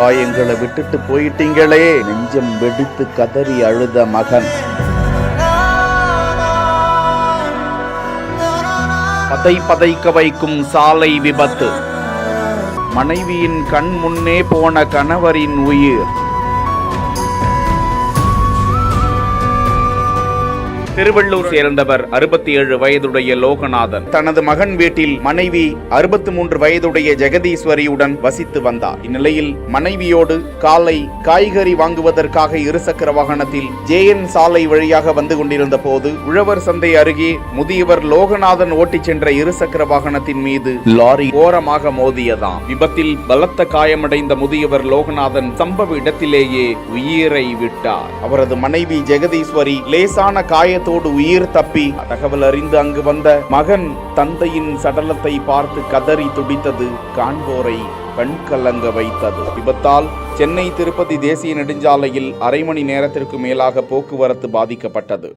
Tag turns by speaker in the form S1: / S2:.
S1: எங்களை விட்டுட்டு போயிட்டீங்களே, நெஞ்சம் வெடித்து கதறி அழுத மகன். பதைக்க வைக்கும் சாலை விபத்து. மனைவியின் கண் முன்னே போன கணவரின் உயிர். திருவள்ளூர் சேர்ந்தவர் 67 வயதுடைய லோகநாதன் தனது மகன் வீட்டில் மனைவி 63 வயதுடைய ஜெகதீஸ்வரியுடன் வசித்து வந்தார். இந்நிலையில் மனைவியோடு காலை காய்கறி வாங்குவதற்காக இருசக்கர வாகனத்தில் JN சாலை வழியாக வந்து கொண்டிருந்த போது உழவர் சந்தை அருகே முதியவர் லோகநாதன் ஓட்டிச் சென்ற இருசக்கர வாகனத்தின் மீது லாரி ஓரமாக மோதியதாம். விபத்தில் பலத்த காயமடைந்த முதியவர் லோகநாதன் சம்பவ இடத்திலேயே உயிரை விட்டார். அவரது மனைவி ஜெகதீஸ்வரி லேசான காய உயிர் தப்பி. தகவல் அறிந்து அங்கு வந்த மகன் தந்தையின் சடலத்தை பார்த்து கதறி துடித்தது காண்போரை கண்கலங்க வைத்தது. விபத்தால் சென்னை திருப்பதி தேசிய நெடுஞ்சாலையில் அரை மணி நேரத்திற்கு மேலாக போக்குவரத்து பாதிக்கப்பட்டது.